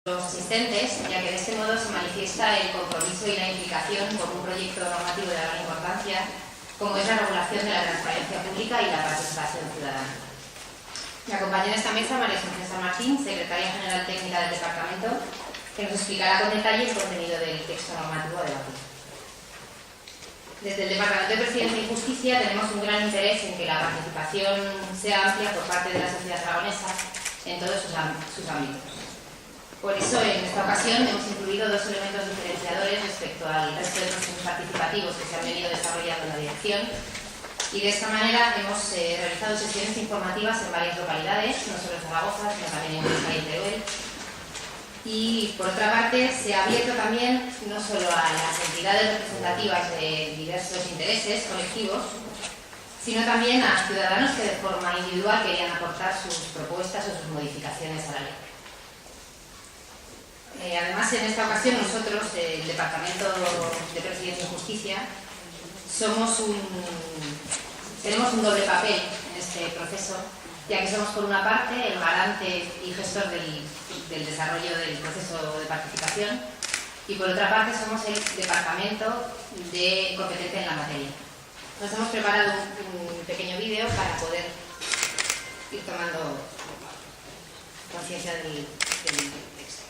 los asistentes, ya que de este modo se manifiesta el compromiso y la implicación con un proyecto normativo de gran importancia, como es la regulación de la transparencia pública y la participación ciudadana. Me acompaña en esta mesa María César Martín, secretaria general técnica del departamento, que nos explicará con detalle el contenido del texto normativo a debatir. Desde el Departamento de Presidencia y Justicia tenemos un gran interés en que la participación sea amplia por parte de la sociedad aragonesa en todos sus ámbitos. Por eso, en esta ocasión, hemos incluido dos elementos diferenciadores respecto al resto de procesos participativos que se han venido desarrollando en la dirección, y de esta manera hemos realizado sesiones informativas en varias localidades, no solo en Zaragoza, sino también en Huesca y en Teruel. Y, por otra parte, se ha abierto también no solo a las entidades representativas de diversos intereses colectivos, sino también a ciudadanos que de forma individual querían aportar sus propuestas o sus modificaciones a la ley. Además, en esta ocasión nosotros, el Departamento de Presidencia y Justicia, tenemos un doble papel en este proceso, ya que somos por una parte el garante y gestor del desarrollo del proceso de participación y por otra parte somos el departamento competente en la materia. Nos hemos preparado un pequeño vídeo para poder ir tomando conciencia del texto.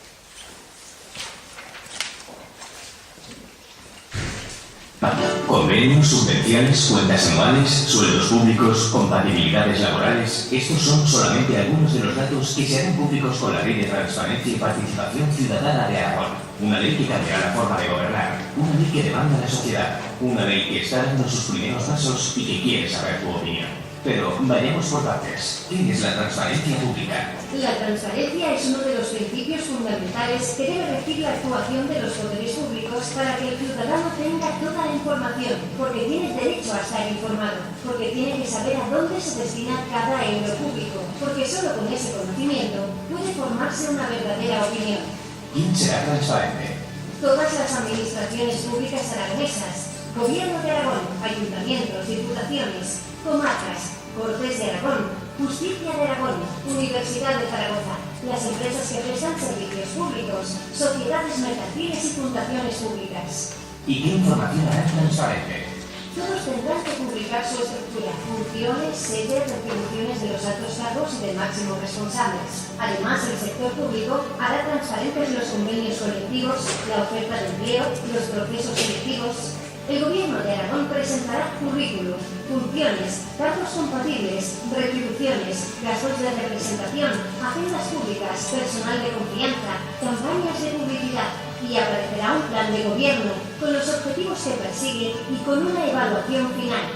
Convenios, subvenciones, cuentas anuales, sueldos públicos, compatibilidades laborales. Estos son solamente algunos de los datos que se harán públicos con la Ley de Transparencia y Participación Ciudadana de Aragón. Una ley que cambiará la forma de gobernar, una ley que demanda la sociedad, una ley que está dando sus primeros pasos y que quiere saber tu opinión. Pero vayamos por partes. ¿Qué es la transparencia pública? La transparencia es uno de los principios fundamentales que debe regir la actuación de los poderes públicos para que el ciudadano tenga toda la información, porque tiene derecho a estar informado, porque tiene que saber a dónde se destina cada euro público, porque solo con ese conocimiento puede formarse una verdadera opinión. ¿Quién será transparente? Todas las administraciones públicas aragonesas, Gobierno de Aragón, ayuntamientos, diputaciones, comarcas, Cortes de Aragón, Justicia de Aragón, Universidad de Zaragoza, las empresas que prestan servicios públicos, sociedades mercantiles y fundaciones públicas. ¿Y qué información hará transparente? Todos tendrán que publicar su estructura, funciones, sedes, retribuciones de los altos cargos y de máximos responsables. Además, el sector público hará transparentes los convenios colectivos, la oferta de empleo, los procesos selectivos. El Gobierno de Aragón presentará currículos, funciones, cargos compatibles, retribuciones, gastos de representación, agendas públicas, personal de confianza, campañas de publicidad y aparecerá un plan de gobierno con los objetivos que persigue y con una evaluación final.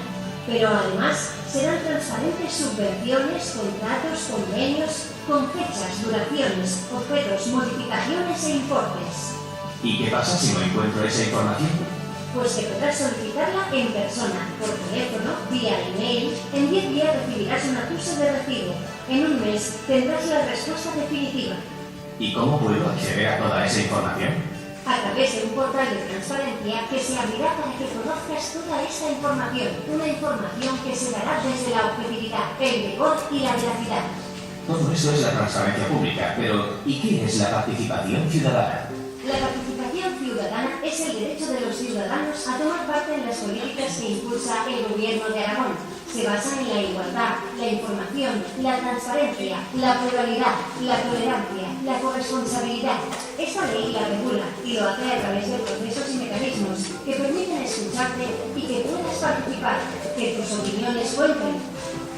Pero además serán transparentes subvenciones, contratos, convenios, con fechas, duraciones, objetos, modificaciones e importes. ¿Y qué pasa si no encuentro esa información? Pues que podrás solicitarla en persona, por teléfono, vía email. En 10 días recibirás un acuse de recibo. En un mes tendrás la respuesta definitiva. ¿Y cómo puedo acceder a toda esa información? A través de un portal de transparencia que se abrirá para que conozcas toda esta información. Una información que se dará desde la objetividad, el rigor y la veracidad. Todo eso es la transparencia pública, pero ¿y qué es la participación ciudadana? La participación ciudadana es el derecho de los ciudadanos a tomar parte en las políticas que impulsa el Gobierno de Aragón. Se basa en la igualdad, la información, la transparencia, la pluralidad, la tolerancia, la corresponsabilidad. Esta ley la regula y lo hace a través de procesos y mecanismos que permiten escucharte y que puedas participar, que tus opiniones cuenten.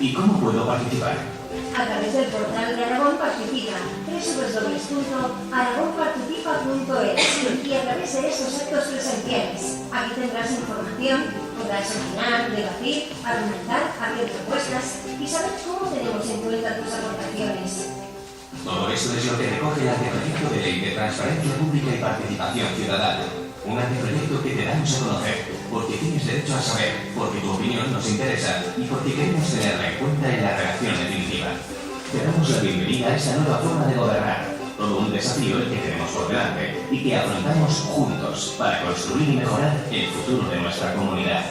¿Y cómo puedo participar? A través del portal de Aragón Participa, www.aragonparticipa.es, y a través de estos actos presenciales. Aquí tendrás información, podrás opinar, debatir, argumentar, hacer propuestas y saber cómo tenemos en cuenta tus aportaciones. Todo eso es lo que recoge el anteproyecto de Ley de Transparencia Pública y Participación Ciudadana. Un anteproyecto que te damos a conocer, porque tienes derecho a saber, porque tu opinión nos interesa y porque queremos tenerla en cuenta en la redacción definitiva. Te damos la bienvenida a esta nueva forma de gobernar, todo un desafío el que tenemos por delante y que afrontamos juntos para construir y mejorar el futuro de nuestra comunidad.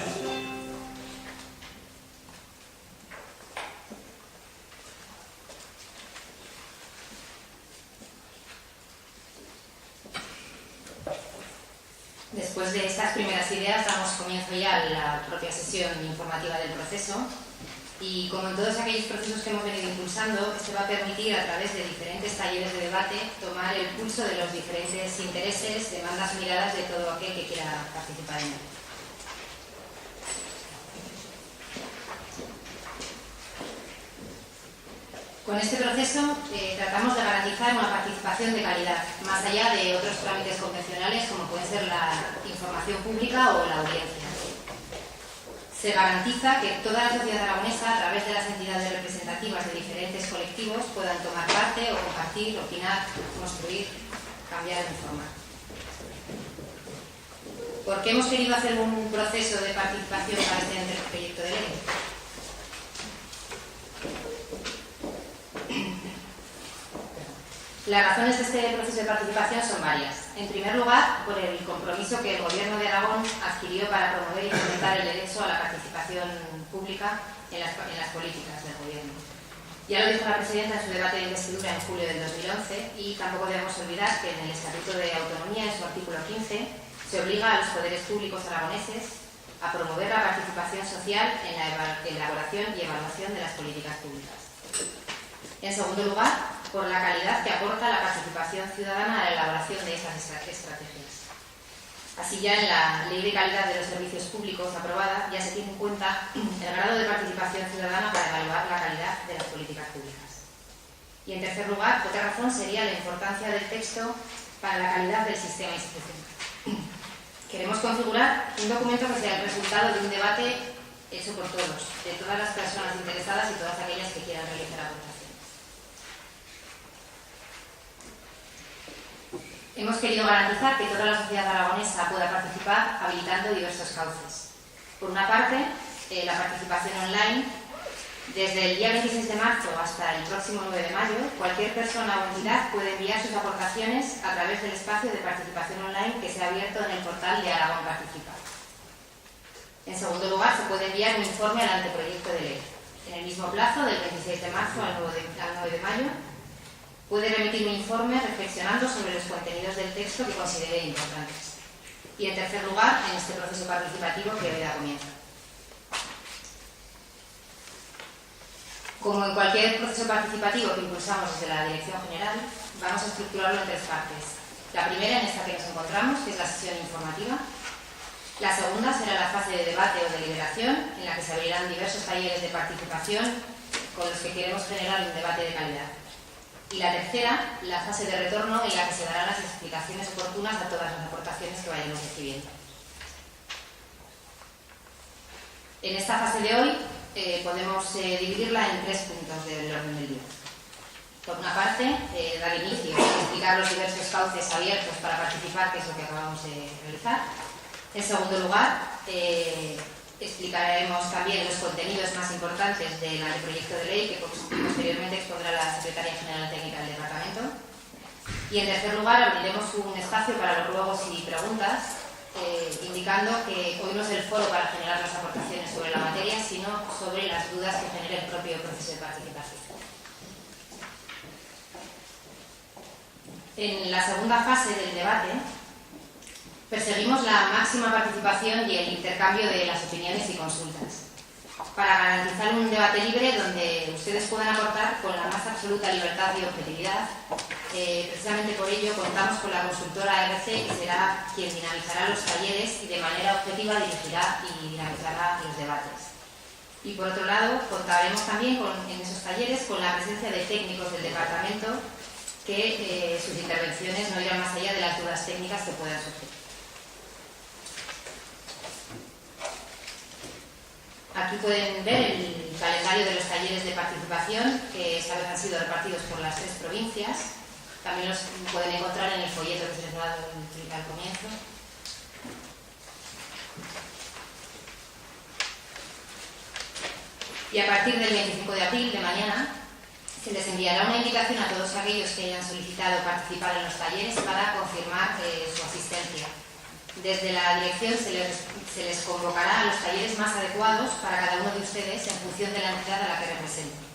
Después de estas primeras ideas damos comienzo ya a la propia sesión informativa del proceso y, como en todos aquellos procesos que hemos venido impulsando, este va a permitir, a través de diferentes talleres de debate, tomar el pulso de los diferentes intereses, demandas, miradas de todo aquel que quiera participar en él. Con este proceso tratamos de garantizar una participación de calidad, más allá de otros trámites convencionales como pueden ser la información pública o la audiencia. Se garantiza que toda la sociedad aragonesa, a través de las entidades representativas de diferentes colectivos, puedan tomar parte o compartir, opinar, construir, cambiar o informar. ¿Por qué hemos querido hacer un proceso de participación para este proyecto de ley? Las razones de este proceso de participación son varias. En primer lugar, por el compromiso que el Gobierno de Aragón adquirió para promover y fomentar el derecho a la participación pública en las políticas del Gobierno. Ya lo dijo la Presidenta en su debate de investidura en julio del 2011 y tampoco debemos olvidar que en el Estatuto de Autonomía, en su artículo 15, se obliga a los poderes públicos aragoneses a promover la participación social en la elaboración y evaluación de las políticas públicas. En segundo lugar, por la calidad que aporta la participación ciudadana a la elaboración de esas estrategias. Así, ya en la Ley de Calidad de los Servicios Públicos aprobada ya se tiene en cuenta el grado de participación ciudadana para evaluar la calidad de las políticas públicas. Y en tercer lugar, otra razón sería la importancia del texto para la calidad del sistema institucional. Queremos configurar un documento que sea el resultado de un debate hecho por todos, de todas las personas interesadas y todas aquellas que quieran realizar aportaciones. Hemos querido garantizar que toda la sociedad aragonesa pueda participar habilitando diversos cauces. Por una parte, la participación online. Desde el día 26 de marzo hasta el próximo 9 de mayo, cualquier persona o entidad puede enviar sus aportaciones a través del espacio de participación online que se ha abierto en el portal de Aragón Participa. En segundo lugar, se puede enviar un informe al anteproyecto de ley. En el mismo plazo, del 26 de marzo al 9 de mayo, puede remitir un informe reflexionando sobre los contenidos del texto que considere importantes. Y en tercer lugar, en este proceso participativo que hoy da comienzo. Como en cualquier proceso participativo que impulsamos desde la Dirección General, vamos a estructurarlo en tres partes. La primera, en esta que nos encontramos, que es la sesión informativa. La segunda será la fase de debate o deliberación, en la que se abrirán diversos talleres de participación con los que queremos generar un debate de calidad. Y la tercera, la fase de retorno, en la que se darán las explicaciones oportunas a todas las aportaciones que vayamos recibiendo. En esta fase de hoy podemos dividirla en tres puntos del orden del día. Por una parte, dar inicio, explicar los diversos cauces abiertos para participar, que es lo que acabamos de realizar. En segundo lugar, explicaremos también los contenidos más importantes del anteproyecto de ley que posteriormente expondrá la Secretaria General Técnica del Departamento. Y en tercer lugar, abriremos un espacio para los ruegos y preguntas, indicando que hoy no es el foro para generar las aportaciones sobre la materia, sino sobre las dudas que genera el propio proceso de participación. En la segunda fase del debate, perseguimos la máxima participación y el intercambio de las opiniones y consultas, para garantizar un debate libre donde ustedes puedan aportar con la más absoluta libertad y objetividad. Precisamente por ello contamos con la consultora RC, que será quien dinamizará los talleres y de manera objetiva dirigirá y dinamizará los debates. Y por otro lado, contaremos también en esos talleres con la presencia de técnicos del departamento que sus intervenciones no irán más allá de las dudas técnicas que puedan surgir. Aquí pueden ver el calendario de los talleres de participación, que esta vez han sido repartidos por las 3 provincias. También los pueden encontrar en el folleto que se les ha dado al comienzo. Y a partir del 25 de abril, de mañana, se les enviará una invitación a todos aquellos que hayan solicitado participar en los talleres para confirmar su asistencia. Desde la dirección se les convocará a los talleres más adecuados para cada uno de ustedes en función de la entidad a la que representen.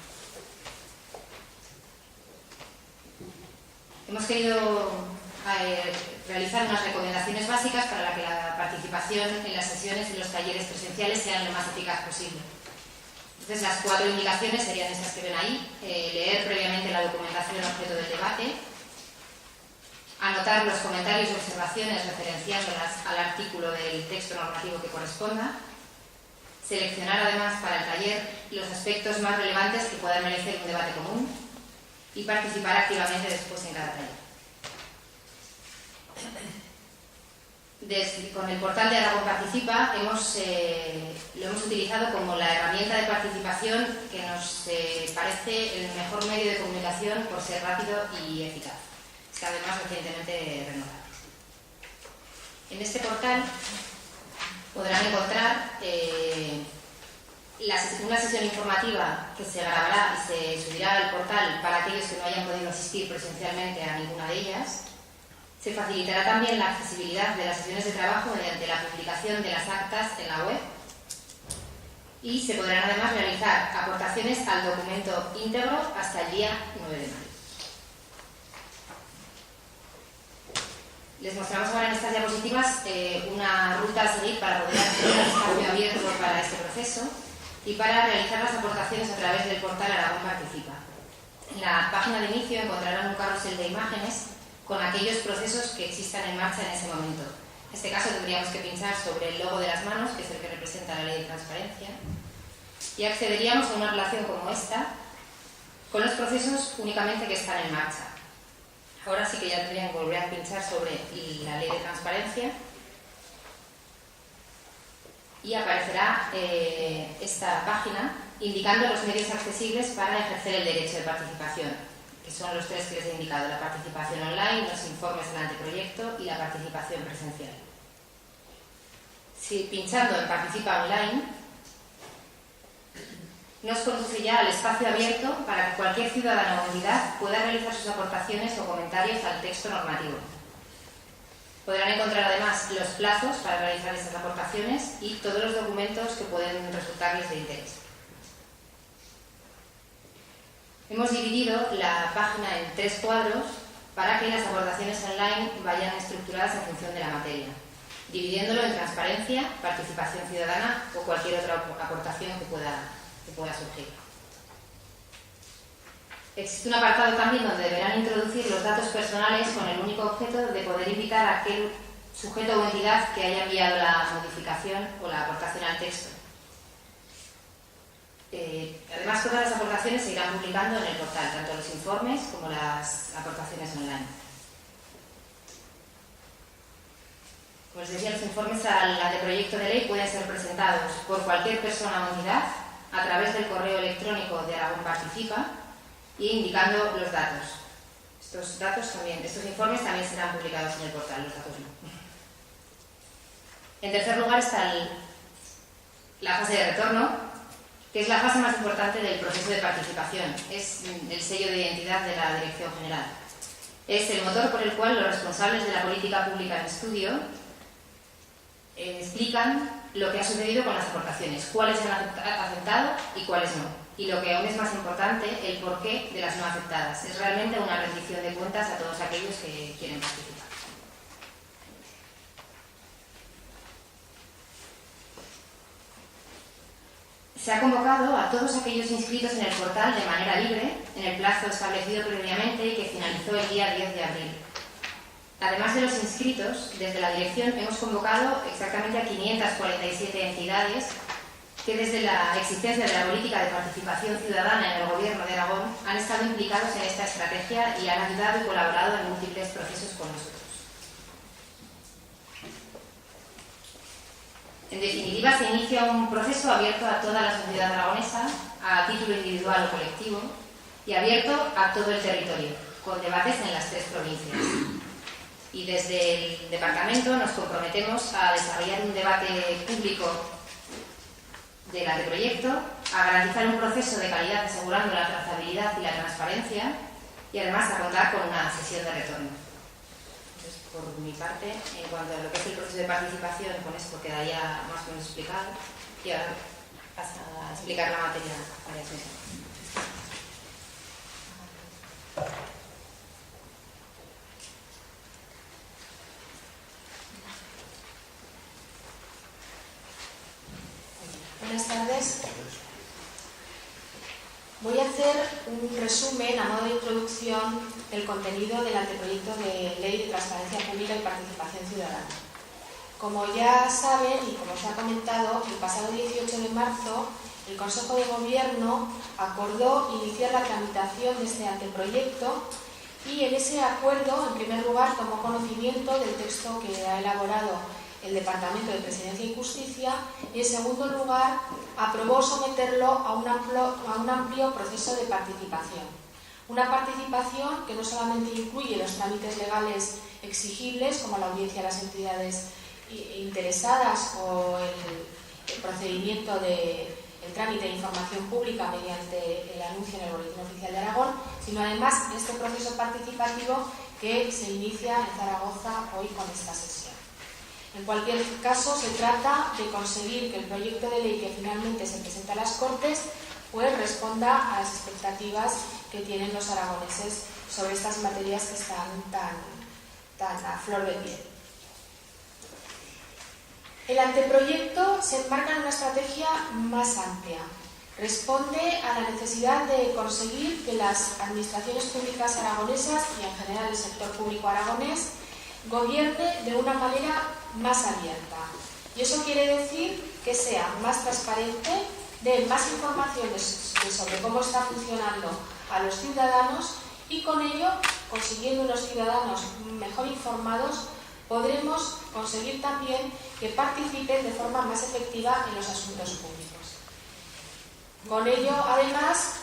Hemos querido realizar realizar unas recomendaciones básicas para que la participación en las sesiones y los talleres presenciales sean lo más eficaz posible. Entonces, las 4 indicaciones serían estas que ven ahí: leer previamente la documentación objeto del debate, anotar los comentarios y observaciones referenciándolas al artículo del texto normativo que corresponda, seleccionar además para el taller los aspectos más relevantes que puedan merecer un debate común y participar activamente después en cada taller. Con el portal de Aragón Participa lo hemos utilizado como la herramienta de participación que nos parece el mejor medio de comunicación por ser rápido y eficaz. Está además recientemente renovado. En este portal podrán encontrar una sesión informativa que se grabará y se subirá al portal para aquellos que no hayan podido asistir presencialmente a ninguna de ellas. Se facilitará también la accesibilidad de las sesiones de trabajo mediante la publicación de las actas en la web y se podrán además realizar aportaciones al documento íntegro hasta el día 9 de mayo. Les mostramos ahora en estas diapositivas una ruta a seguir para poder acceder al espacio abierto para este proceso y para realizar las aportaciones a través del portal Aragón Participa. En la página de inicio encontrarán un carrusel de imágenes con aquellos procesos que existan en marcha en ese momento. En este caso tendríamos que pinchar sobre el logo de las manos, que es el que representa la ley de transparencia, y accederíamos a una relación como esta con los procesos únicamente que están en marcha. Ahora sí que ya tendrían que volver a pinchar sobre la ley de transparencia y aparecerá esta página indicando los medios accesibles para ejercer el derecho de participación, que son los 3 que les he indicado: la participación online, los informes del anteproyecto y la participación presencial. Si pinchando en Participa Online, nos conduce ya al espacio abierto para que cualquier ciudadano o unidad pueda realizar sus aportaciones o comentarios al texto normativo. Podrán encontrar además los plazos para realizar estas aportaciones y todos los documentos que pueden resultarles de interés. Hemos dividido la página en 3 cuadros para que las aportaciones online vayan estructuradas en función de la materia, dividiéndolo en transparencia, participación ciudadana o cualquier otra aportación que pueda surgir. Existe un apartado también donde deberán introducir los datos personales con el único objeto de poder invitar a aquel sujeto o entidad que haya enviado la modificación o la aportación al texto. Además, todas las aportaciones se irán publicando en el portal, tanto los informes como las aportaciones online. Como les decía, los informes al anteproyecto de ley pueden ser presentados por cualquier persona o entidad a través del correo electrónico de Aragón Participa y indicando los datos. Estos informes también serán publicados en el portal, los datos no. En tercer lugar está la fase de retorno, que es la fase más importante del proceso de participación. Es el sello de identidad de la Dirección General. Es el motor por el cual los responsables de la política pública en estudio explican lo que ha sucedido con las aportaciones, cuáles se han aceptado y cuáles no. Y lo que aún es más importante, el porqué de las no aceptadas. Es realmente una rendición de cuentas a todos aquellos que quieren participar. Se ha convocado a todos aquellos inscritos en el portal de manera libre, en el plazo establecido previamente y que finalizó el día 10 de abril. Además de los inscritos, desde la dirección hemos convocado exactamente a 547 entidades que desde la existencia de la política de participación ciudadana en el Gobierno de Aragón han estado implicados en esta estrategia y han ayudado y colaborado en múltiples procesos con nosotros. En definitiva, se inicia un proceso abierto a toda la sociedad aragonesa, a título individual o colectivo, y abierto a todo el territorio, con debates en las 3 provincias. Y desde el departamento nos comprometemos a desarrollar un debate público del anteproyecto, a garantizar un proceso de calidad asegurando la trazabilidad y la transparencia, y además a contar con una sesión de retorno. Entonces, por mi parte, en cuanto a lo que es el proceso de participación, con esto quedaría más o menos explicado, y ahora hasta explicar la materia varias veces. tardes. Voy a hacer un resumen a modo de introducción del contenido del anteproyecto de Ley de Transparencia Pública y Participación Ciudadana. Como ya saben y como se ha comentado, el pasado 18 de marzo el Consejo de Gobierno acordó iniciar la tramitación de este anteproyecto y en ese acuerdo, en primer lugar, tomó conocimiento del texto que ha elaborado el Departamento de Presidencia y Justicia y, en segundo lugar, aprobó someterlo a un amplio proceso de participación. Una participación que no solamente incluye los trámites legales exigibles, como la audiencia a las entidades interesadas o el procedimiento el trámite de información pública mediante el anuncio en el Boletín Oficial de Aragón, sino además este proceso participativo que se inicia en Zaragoza hoy con esta sesión. En cualquier caso, se trata de conseguir que el proyecto de ley que finalmente se presenta a las Cortes pues responda a las expectativas que tienen los aragoneses sobre estas materias que están tan a flor de piel. El anteproyecto se enmarca en una estrategia más amplia. Responde a la necesidad de conseguir que las administraciones públicas aragonesas y en general el sector público aragonés gobierne de una manera más abierta. Y eso quiere decir que sea más transparente, dé más informaciones sobre cómo está funcionando a los ciudadanos y con ello, consiguiendo unos ciudadanos mejor informados, podremos conseguir también que participen de forma más efectiva en los asuntos públicos. Con ello, además,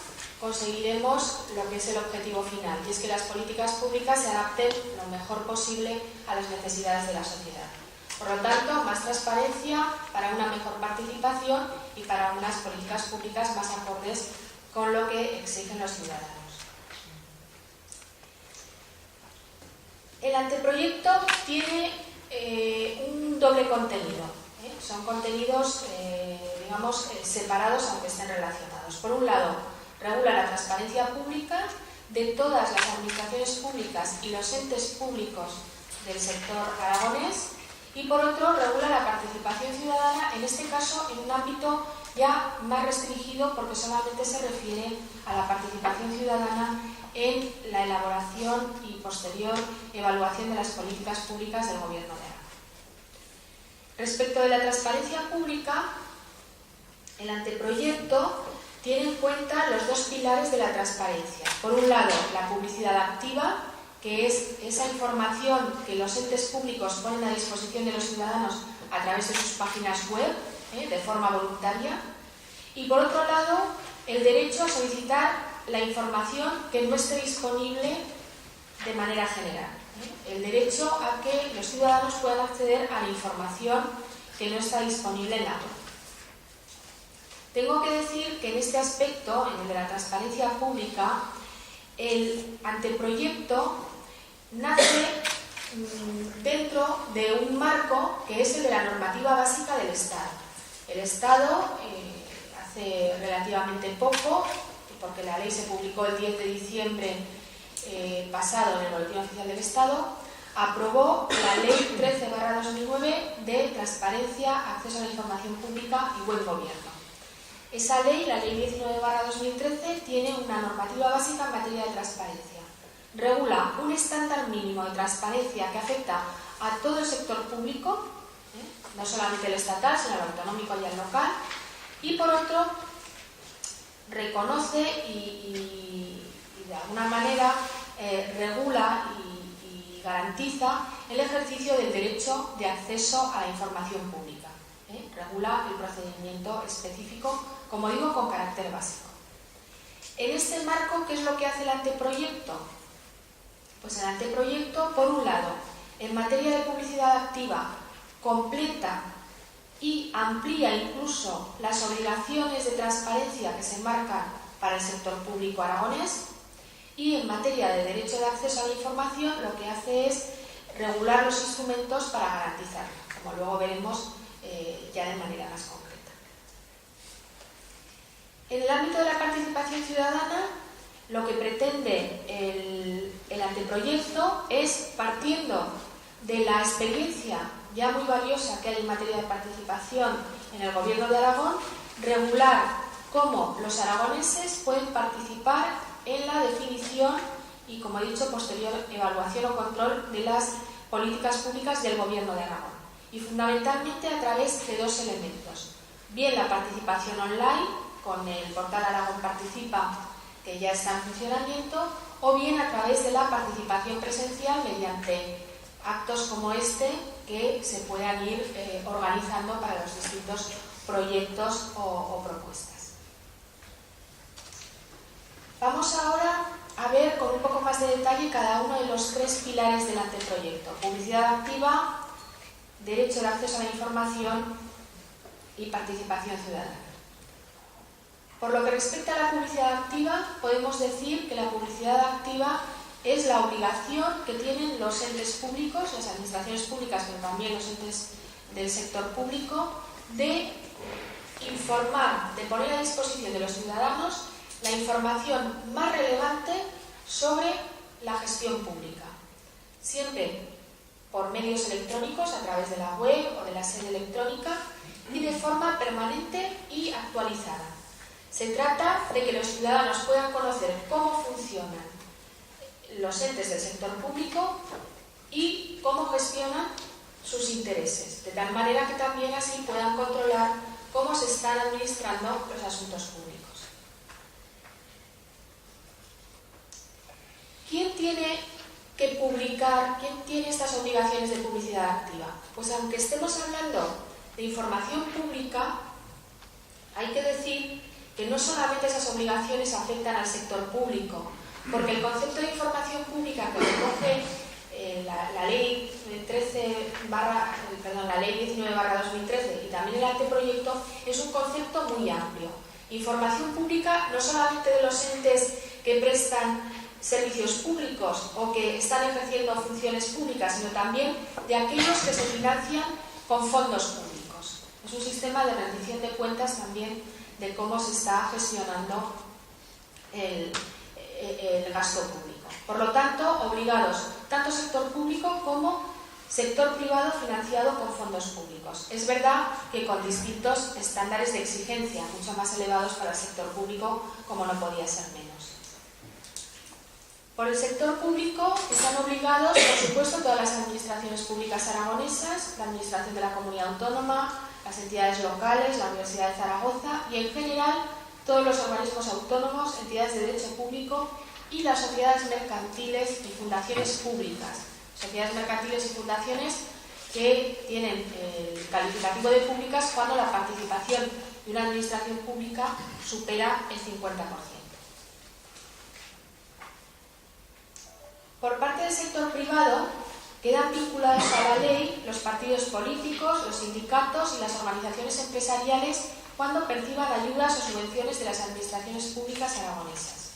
conseguiremos lo que es el objetivo final, y es que las políticas públicas se adapten lo mejor posible a las necesidades de la sociedad. Por lo tanto, más transparencia para una mejor participación y para unas políticas públicas más acordes con lo que exigen los ciudadanos. El anteproyecto tiene un doble contenido. Son contenidos, separados aunque estén relacionados. Por un lado, regula la transparencia pública de todas las administraciones públicas y los entes públicos del sector aragonés y por otro, regula la participación ciudadana, en este caso en un ámbito ya más restringido porque solamente se refiere a la participación ciudadana en la elaboración y posterior evaluación de las políticas públicas del Gobierno de Aragón. Respecto de la transparencia pública, el anteproyecto tiene en cuenta los dos pilares de la transparencia. Por un lado, la publicidad activa, que es esa información que los entes públicos ponen a disposición de los ciudadanos a través de sus páginas web, de forma voluntaria. Y por otro lado, el derecho a solicitar la información que no esté disponible de manera general. El derecho a que los ciudadanos puedan acceder a la información que no está disponible en la web. Tengo que decir que en este aspecto, en el de la transparencia pública, el anteproyecto nace dentro de un marco que es el de la normativa básica del Estado. El Estado, hace relativamente poco, porque la ley se publicó el 10 de diciembre pasado en el Boletín Oficial del Estado, aprobó la Ley 13/2009 de Transparencia, Acceso a la Información Pública y Buen Gobierno. Esa ley, la Ley 19/2013, tiene una normativa básica en materia de transparencia. Regula un estándar mínimo de transparencia que afecta a todo el sector público, no solamente el estatal, sino el autonómico y el local, y por otro, reconoce y de alguna manera regula y garantiza el ejercicio del derecho de acceso a la información pública. Regula el procedimiento específico, como digo, con carácter básico. En este marco, ¿qué es lo que hace el anteproyecto? Pues el anteproyecto, por un lado, en materia de publicidad activa, completa y amplía incluso las obligaciones de transparencia que se marcan para el sector público aragonés, y en materia de derecho de acceso a la información lo que hace es regular los instrumentos para garantizarlo, como luego veremos ya de manera más concreta. En el ámbito de la participación ciudadana, lo que pretende el anteproyecto es, partiendo de la experiencia ya muy valiosa que hay en materia de participación en el Gobierno de Aragón, regular cómo los aragoneses pueden participar en la definición y, como he dicho, posterior evaluación o control de las políticas públicas del Gobierno de Aragón. Y fundamentalmente a través de dos elementos. Bien la participación online, con el portal Aragón Participa, que ya está en funcionamiento, o bien a través de la participación presencial mediante actos como este que se puedan ir organizando para los distintos proyectos o propuestas. Vamos ahora a ver con un poco más de detalle cada uno de los tres pilares del anteproyecto: publicidad activa, derecho de acceso a la información y participación ciudadana. Por lo que respecta a la publicidad activa, podemos decir que la publicidad activa es la obligación que tienen los entes públicos, las administraciones públicas, pero también los entes del sector público, de informar, de poner a disposición de los ciudadanos la información más relevante sobre la gestión pública. Siempre por medios electrónicos, a través de la web o de la sede electrónica, y de forma permanente y actualizada. Se trata de que los ciudadanos puedan conocer cómo funcionan los entes del sector público y cómo gestionan sus intereses, de tal manera que también así puedan controlar cómo se están administrando los asuntos públicos. ¿Quién tiene que publicar, quién tiene estas obligaciones de publicidad activa? Pues aunque estemos hablando de información pública, hay que decir que no solamente esas obligaciones afectan al sector público, porque el concepto de información pública que recoge la ley 19/2013 y también el anteproyecto es un concepto muy amplio. Información pública no solamente de los entes que prestan servicios públicos o que están ejerciendo funciones públicas, sino también de aquellos que se financian con fondos públicos. Es un sistema de rendición de cuentas también de cómo se está gestionando el gasto público. Por lo tanto, obligados tanto sector público como sector privado financiado con fondos públicos. Es verdad que con distintos estándares de exigencia, mucho más elevados para el sector público, como no podía ser menos. Por el sector público están obligados, por supuesto, todas las administraciones públicas aragonesas, la Administración de la Comunidad Autónoma, las entidades locales, la Universidad de Zaragoza y, en general, todos los organismos autónomos, entidades de derecho público y las sociedades mercantiles y fundaciones públicas. Sociedades mercantiles y fundaciones que tienen el calificativo de públicas cuando la participación de una administración pública supera el 50%. Por parte del sector privado, quedan vinculados a la ley los partidos políticos, los sindicatos y las organizaciones empresariales cuando perciban ayudas o subvenciones de las administraciones públicas aragonesas.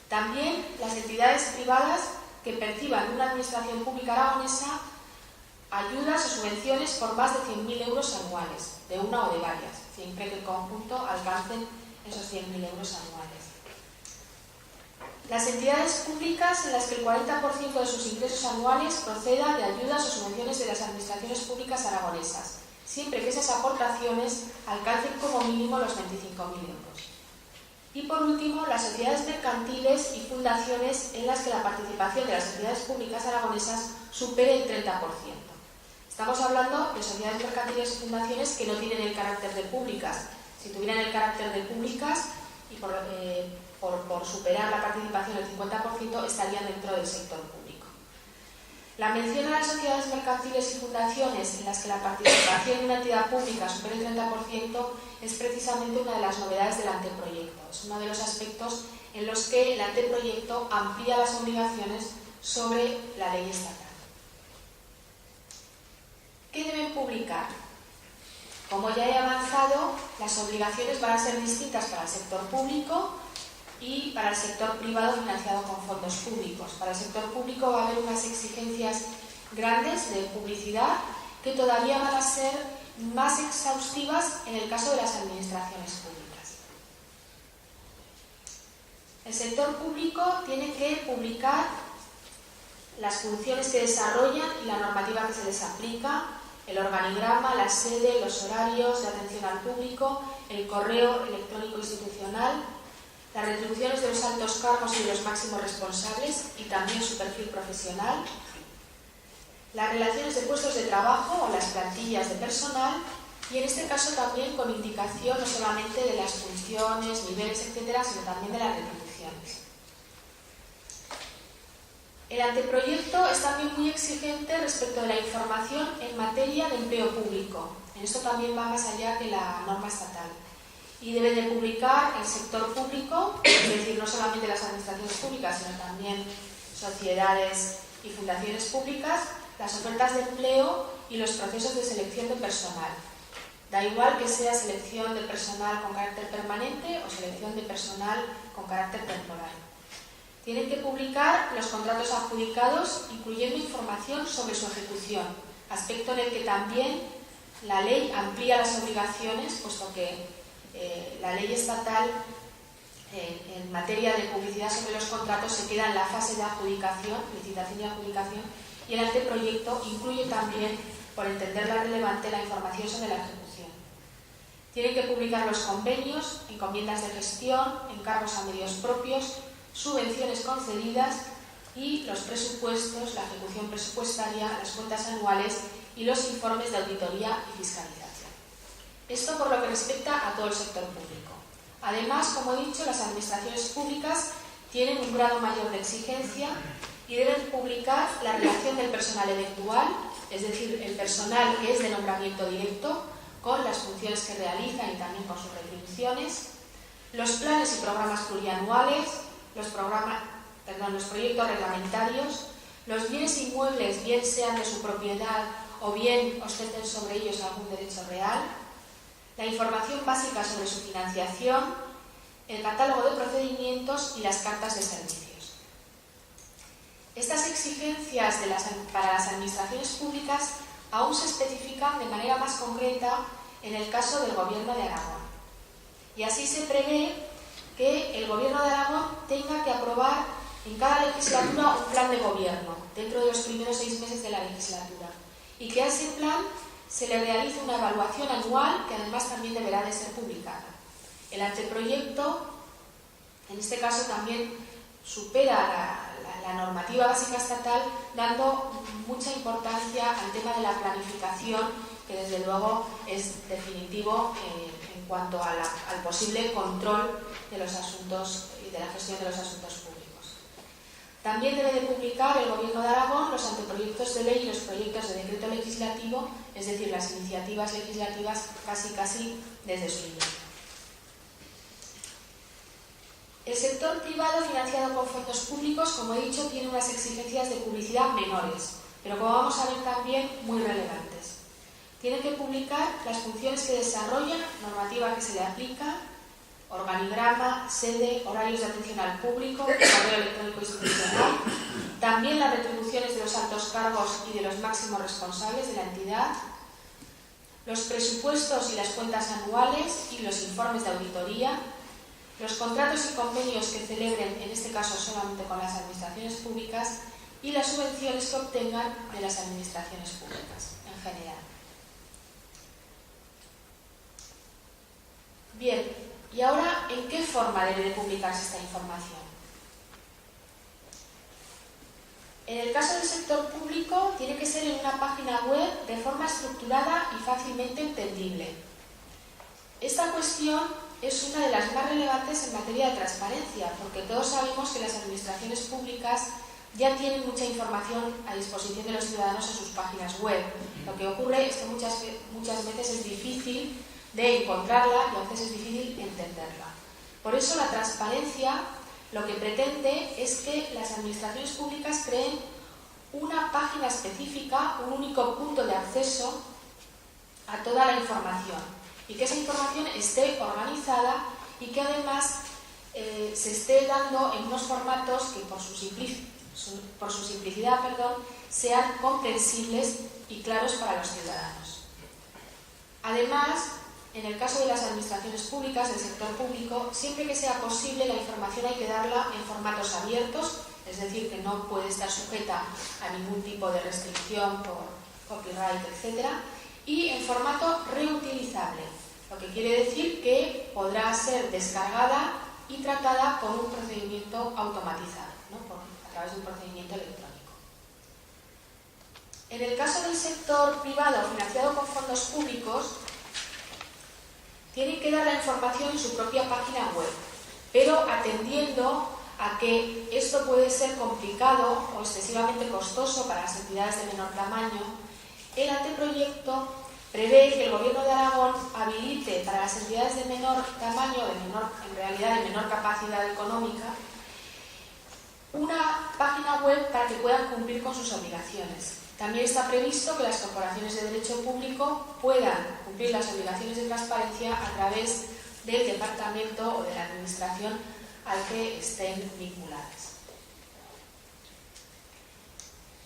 También las entidades privadas que perciban de una administración pública aragonesa ayudas o subvenciones por más de 100.000 euros anuales, de una o de varias, siempre que el conjunto alcancen esos 100.000 euros anuales. Las entidades públicas en las que el 40% de sus ingresos anuales proceda de ayudas o subvenciones de las administraciones públicas aragonesas, siempre que esas aportaciones alcancen como mínimo los 25.000 euros. Y por último, las sociedades mercantiles y fundaciones en las que la participación de las entidades públicas aragonesas supere el 30%. Estamos hablando de sociedades mercantiles y fundaciones que no tienen el carácter de públicas. Si tuvieran el carácter de públicas y por superar la participación del 50% estarían dentro del sector público. La mención a las sociedades mercantiles y fundaciones en las que la participación de una entidad pública supera el 30% es precisamente una de las novedades del anteproyecto. Es uno de los aspectos en los que el anteproyecto amplía las obligaciones sobre la ley estatal. ¿Qué deben publicar? Como ya he avanzado, las obligaciones van a ser distintas para el sector público y para el sector privado financiado con fondos públicos. Para el sector público va a haber unas exigencias grandes de publicidad que todavía van a ser más exhaustivas en el caso de las administraciones públicas. El sector público tiene que publicar las funciones que desarrollan y la normativa que se les aplica el organigrama, la sede, los horarios de atención al público, el correo electrónico institucional, las retribuciones de los altos cargos y de los máximos responsables y también su perfil profesional, las relaciones de puestos de trabajo o las plantillas de personal y en este caso también con indicación no solamente de las funciones, niveles, etcétera, sino también de las retribuciones. El anteproyecto es también muy exigente respecto de la información en materia de empleo público. En esto también va más allá que la norma estatal. Y debe de publicar el sector público, es decir, no solamente las administraciones públicas, sino también sociedades y fundaciones públicas, las ofertas de empleo y los procesos de selección de personal. Da igual que sea selección de personal con carácter permanente o selección de personal con carácter temporal. Tienen que publicar los contratos adjudicados, incluyendo información sobre su ejecución, aspecto en el que también la ley amplía las obligaciones, puesto que la ley estatal en materia de publicidad sobre los contratos se queda en la fase de adjudicación, licitación y adjudicación, y el anteproyecto incluye también, por entenderla relevante, la información sobre la ejecución. Tienen que publicar los convenios, encomiendas de gestión, encargos a medios propios, subvenciones concedidas y los presupuestos, la ejecución presupuestaria, las cuentas anuales y los informes de auditoría y fiscalización. Esto por lo que respecta a todo el sector público. Además, como he dicho, las administraciones públicas tienen un grado mayor de exigencia y deben publicar la relación del personal eventual, es decir, el personal que es de nombramiento directo, con las funciones que realizan y también con sus retribuciones, los planes y programas plurianuales, los proyectos reglamentarios, los bienes inmuebles, bien sean de su propiedad o bien ostenten sobre ellos algún derecho real, la información básica sobre su financiación, el catálogo de procedimientos y las cartas de servicios. Estas exigencias para las administraciones públicas aún se especifican de manera más concreta en el caso del Gobierno de Aragón. Y así se prevé que el Gobierno de Aragón tenga que aprobar en cada legislatura un plan de gobierno dentro de los primeros 6 meses de la legislatura y que a ese plan se le realice una evaluación anual que además también deberá de ser publicada. El anteproyecto, en este caso, también supera la normativa básica estatal, dando mucha importancia al tema de la planificación, que desde luego es definitivo en cuanto al posible control de los asuntos y de la gestión de los asuntos públicos. También debe de publicar el Gobierno de Aragón los anteproyectos de ley y los proyectos de decreto legislativo, es decir, las iniciativas legislativas casi desde su inicio. El sector privado financiado con fondos públicos, como he dicho, tiene unas exigencias de publicidad menores, pero como vamos a ver también muy relevantes. Tiene que publicar las funciones que desarrolla, normativa que se le aplica, organigrama, sede, horarios de atención al público, correo electrónico institucional, también las retribuciones de los altos cargos y de los máximos responsables de la entidad, los presupuestos y las cuentas anuales y los informes de auditoría, los contratos y convenios que celebren, en este caso solamente con las administraciones públicas, y las subvenciones que obtengan de las administraciones públicas en general. Bien, y ahora, ¿en qué forma debe de publicarse esta información? En el caso del sector público, tiene que ser en una página web de forma estructurada y fácilmente entendible. Esta cuestión es una de las más relevantes en materia de transparencia, porque todos sabemos que las administraciones públicas ya tienen mucha información a disposición de los ciudadanos en sus páginas web. Lo que ocurre es que muchas veces es difícil de encontrarla y a veces es difícil entenderla. Por eso la transparencia lo que pretende es que las administraciones públicas creen una página específica, un único punto de acceso a toda la información y que esa información esté organizada y que además se esté dando en unos formatos que por su simplicidad sean comprensibles y claros para los ciudadanos. Además, en el caso de las administraciones públicas, del sector público, siempre que sea posible la información hay que darla en formatos abiertos, es decir, que no puede estar sujeta a ningún tipo de restricción copyright, etc. Y en formato reutilizable, lo que quiere decir que podrá ser descargada y tratada por un procedimiento automatizado, ¿no? A través de un procedimiento electrónico. En el caso del sector privado financiado con fondos públicos, tienen que dar la información en su propia página web, pero atendiendo a que esto puede ser complicado o excesivamente costoso para las entidades de menor tamaño, el anteproyecto prevé que el Gobierno de Aragón habilite para las entidades de menor tamaño, en realidad de menor capacidad económica, una página web para que puedan cumplir con sus obligaciones. También está previsto que las corporaciones de derecho público puedan cumplir las obligaciones de transparencia a través del departamento o de la administración al que estén vinculadas.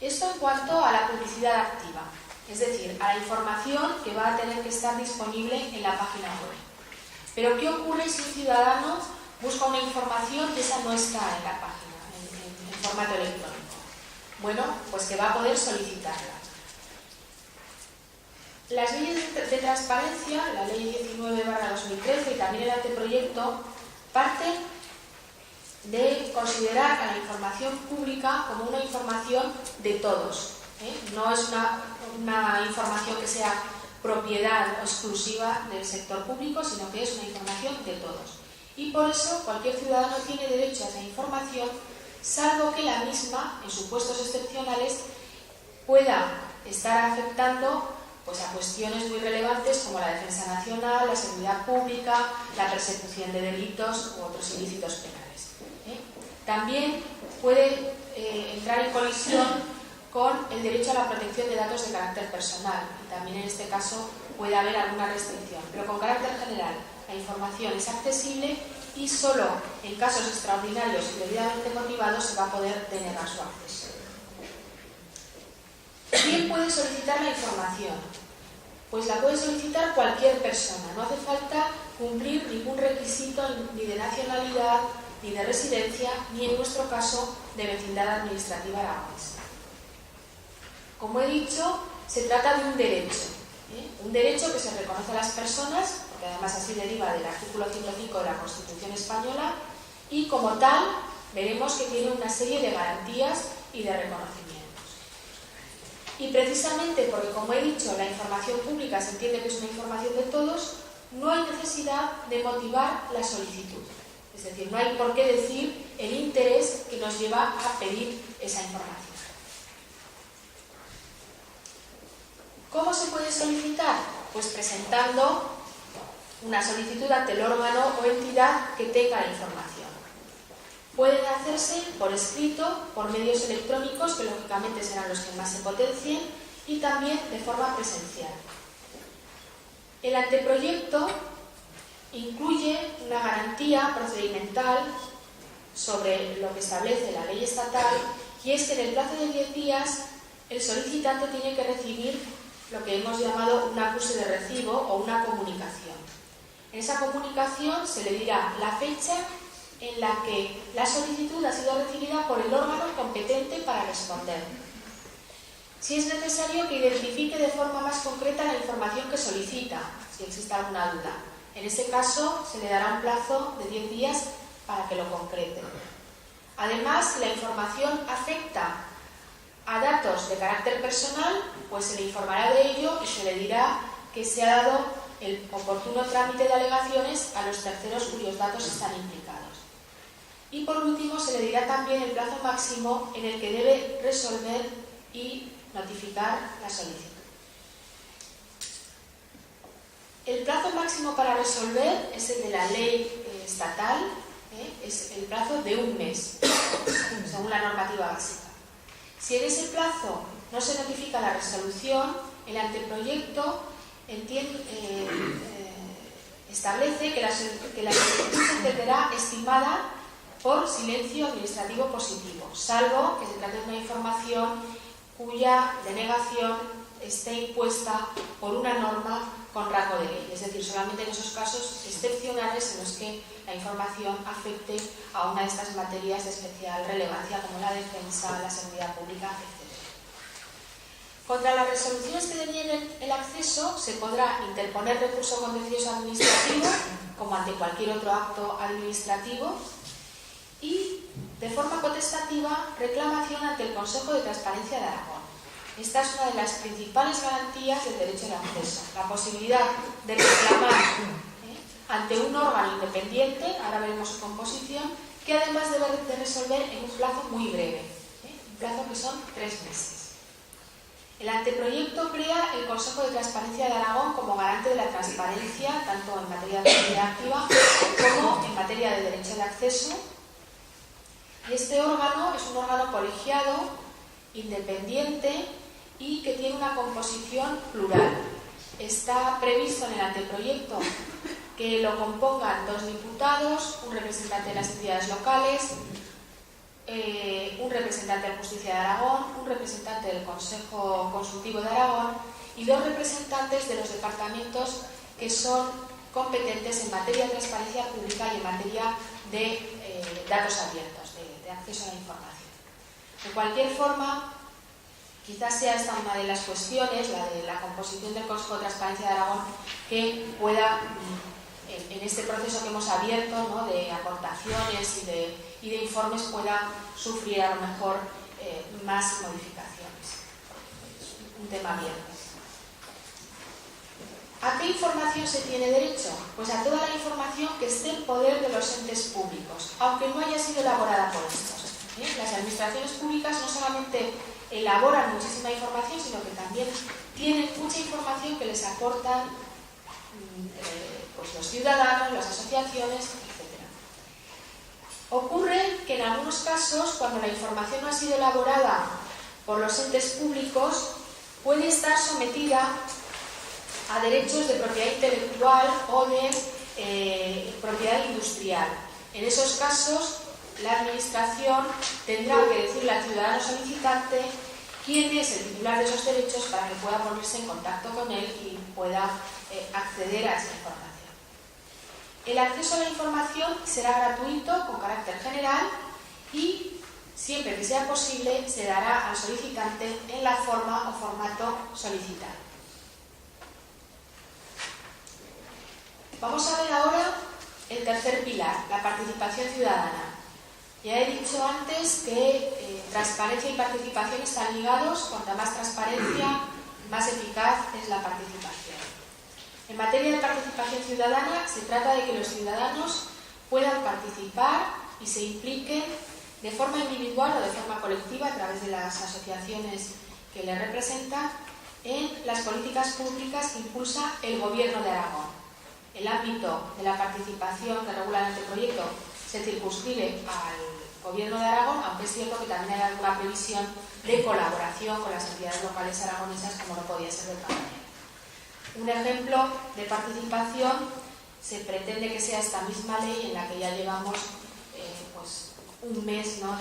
Esto en cuanto a la publicidad activa, es decir, a la información que va a tener que estar disponible en la página web. Pero ¿qué ocurre si un ciudadano busca una información que esa no está en la página, en formato electrónico? Bueno, pues que va a poder solicitarla. Las leyes de transparencia, la ley 19/2013 y también el anteproyecto, parten de considerar a la información pública como una información de todos. No es una información que sea propiedad o exclusiva del sector público, sino que es una información de todos. Y por eso cualquier ciudadano tiene derecho a esa información, salvo que la misma, en supuestos excepcionales, pueda estar afectando pues, a cuestiones muy relevantes como la defensa nacional, la seguridad pública, la persecución de delitos u otros ilícitos penales. También puede entrar en colisión con el derecho a la protección de datos de carácter personal, y también en este caso puede haber alguna restricción, pero con carácter general la información es accesible y solo en casos extraordinarios y debidamente motivados se va a poder denegar su acceso. ¿Quién puede solicitar la información? Pues la puede solicitar cualquier persona, no hace falta cumplir ningún requisito ni de nacionalidad, ni de residencia, ni en nuestro caso de vecindad administrativa aragonesa. Como he dicho, se trata de un derecho que se reconoce a las personas, porque además así deriva del artículo 105 de la Constitución Española, y como tal veremos que tiene una serie de garantías y de reconocimientos. Y precisamente porque, como he dicho, la información pública se entiende que es una información de todos, no hay necesidad de motivar la solicitud. Es decir, no hay por qué decir el interés que nos lleva a pedir esa información. ¿Cómo se puede solicitar? Pues presentando una solicitud ante el órgano o entidad que tenga la información. Pueden hacerse por escrito, por medios electrónicos, que lógicamente serán los que más se potencien, y también de forma presencial. El anteproyecto incluye una garantía procedimental sobre lo que establece la ley estatal, y es que en el plazo de 10 días el solicitante tiene que recibir lo que hemos llamado un acuse de recibo o una comunicación. En esa comunicación se le dirá la fecha en la que la solicitud ha sido recibida por el órgano competente para responder. Si es necesario que identifique de forma más concreta la información que solicita, si existe alguna duda. En ese caso se le dará un plazo de 10 días para que lo concrete. Además, si la información afecta a datos de carácter personal, pues se le informará de ello y se le dirá que se ha dado el oportuno trámite de alegaciones a los terceros cuyos datos están implicados. Y por último, se le dirá también el plazo máximo en el que debe resolver y notificar la solicitud. El plazo máximo para resolver es el de la ley estatal, es el plazo de un mes, según la normativa básica. Si en ese plazo no se notifica la resolución, el anteproyecto establece que la solicitud se entenderá estimada por silencio administrativo positivo, salvo que se trate de una información cuya denegación esté impuesta por una norma con rango de ley, es decir, solamente en esos casos excepcionales en los que la información afecte a una de estas materias de especial relevancia como la defensa, la seguridad pública, etc. Contra las resoluciones que denieguen el acceso se podrá interponer recurso contencioso administrativo, como ante cualquier otro acto administrativo, y, de forma potestativa, reclamación ante el Consejo de Transparencia de Aragón. Esta es una de las principales garantías del derecho al acceso, la posibilidad de reclamar ante un órgano independiente, ahora veremos su composición, que además debe de resolver en un plazo muy breve, un plazo que son 3 meses. El anteproyecto crea el Consejo de Transparencia de Aragón como garante de la transparencia, tanto en materia de propiedad activa como en materia de derecho de acceso. Y este órgano es un órgano colegiado, independiente y que tiene una composición plural. Está previsto en el anteproyecto que lo compongan 2 diputados, un representante de las entidades locales, un representante de Justicia de Aragón, un representante del Consejo Consultivo de Aragón y 2 representantes de los departamentos que son competentes en materia de transparencia pública y en materia de datos abiertos, de acceso a la información. De cualquier forma, quizás sea esta una de las cuestiones, la de la composición del Consejo de Transparencia de Aragón, que pueda, en este proceso que hemos abierto, ¿no?, de aportaciones y de informes, pueda sufrir a lo mejor más modificaciones. Es un tema abierto. ¿A qué información se tiene derecho? Pues a toda la información que esté en poder de los entes públicos, aunque no haya sido elaborada por estos. Las administraciones públicas no solamente elaboran muchísima información, sino que también tienen mucha información que les aportan pues los ciudadanos, las asociaciones, etc. Ocurre que en algunos casos, cuando la información no ha sido elaborada por los entes públicos, puede estar sometida a derechos de propiedad intelectual o de propiedad industrial. En esos casos, la administración tendrá que decirle al ciudadano solicitante quién es el titular de esos derechos para que pueda ponerse en contacto con él y pueda acceder a esa información. El acceso a la información será gratuito, con carácter general, y siempre que sea posible se dará al solicitante en la forma o formato solicitado. Vamos a ver ahora el tercer pilar, la participación ciudadana. Ya he dicho antes que transparencia y participación están ligados. Cuanta más transparencia, más eficaz es la participación. En materia de participación ciudadana, se trata de que los ciudadanos puedan participar y se impliquen de forma individual o de forma colectiva a través de las asociaciones que les representan en las políticas públicas que impulsa el Gobierno de Aragón. El ámbito de la participación que regula el anteproyecto se circunscribe al Gobierno de Aragón, aunque es cierto que también hay alguna previsión de colaboración con las entidades locales aragonesas, como no podía ser de otra manera. Un ejemplo de participación se pretende que sea esta misma ley en la que ya llevamos pues un mes, ¿no?,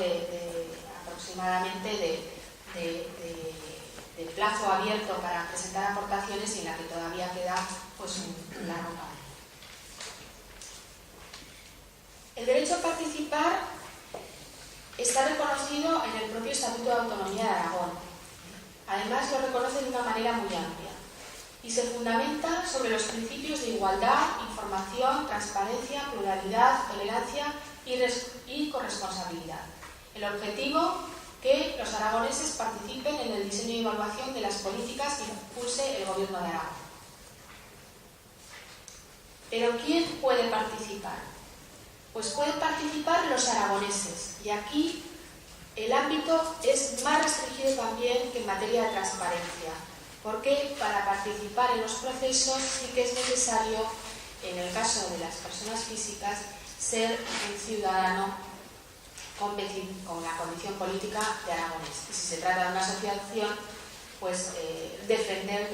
aproximadamente de plazo abierto para presentar aportaciones y en la que todavía queda pues un largo camino. El derecho a participar está reconocido en el propio Estatuto de Autonomía de Aragón. Además, lo reconoce de una manera muy amplia y se fundamenta sobre los principios de igualdad, información, transparencia, pluralidad, tolerancia y corresponsabilidad. El objetivo, que los aragoneses participen en el diseño y evaluación de las políticas que impulse el Gobierno de Aragón. ¿Pero quién puede participar? Pues pueden participar los aragoneses, y aquí el ámbito es más restringido también que en materia de transparencia, porque para participar en los procesos sí que es necesario, en el caso de las personas físicas, ser un ciudadano con la condición política de aragonés. Y si se trata de una asociación, pues defender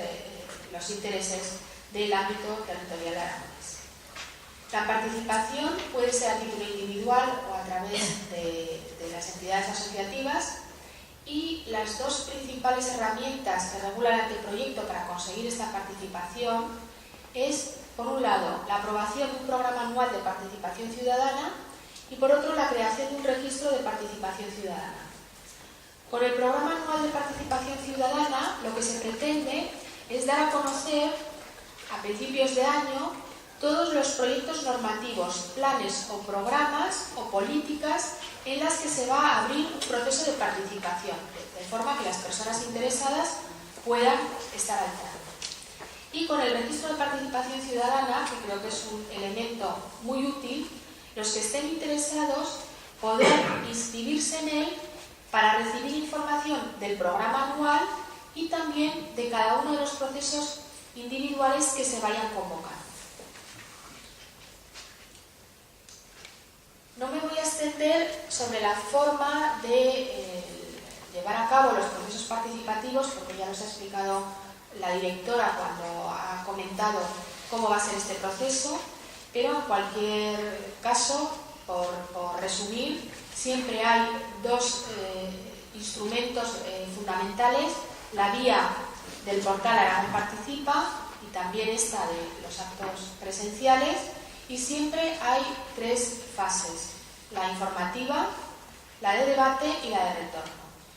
los intereses del ámbito territorial de aragonés. La participación puede ser a título individual o a través de las entidades asociativas, y las 2 principales herramientas que regula el anteproyecto para conseguir esta participación es, por un lado, la aprobación de un programa anual de participación ciudadana y, por otro, la creación de un registro de participación ciudadana. Con el Programa Anual de Participación Ciudadana, lo que se pretende es dar a conocer, a principios de año, todos los proyectos normativos, planes o programas o políticas en las que se va a abrir un proceso de participación, de forma que las personas interesadas puedan estar al tanto. Y con el registro de participación ciudadana, que creo que es un elemento muy útil, los que estén interesados podrán inscribirse en él para recibir información del programa anual y también de cada uno de los procesos individuales que se vayan convocando. No me voy a extender sobre la forma de llevar a cabo los procesos participativos, porque ya nos ha explicado la directora cuando ha comentado cómo va a ser este proceso, pero en cualquier caso, por resumir, siempre hay dos instrumentos fundamentales: la vía del portal Aragón Participa y también esta de los actos presenciales, y siempre hay tres fases: la informativa, la de debate y la de retorno.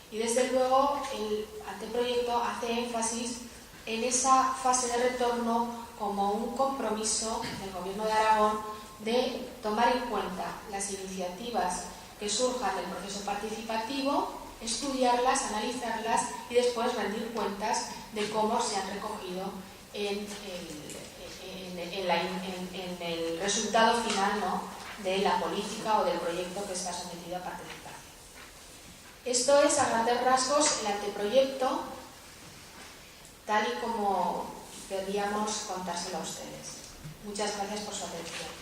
Y desde luego el anteproyecto hace énfasis en esa fase de retorno como un compromiso del Gobierno de Aragón de tomar en cuenta las iniciativas que surjan del proceso participativo, estudiarlas, analizarlas y después rendir cuentas de cómo se han recogido en el resultado final, ¿no?, de la política o del proyecto que está sometido a participación. Esto es, a grandes rasgos, el anteproyecto, tal y como queríamos contárselo a ustedes. Muchas gracias por su atención.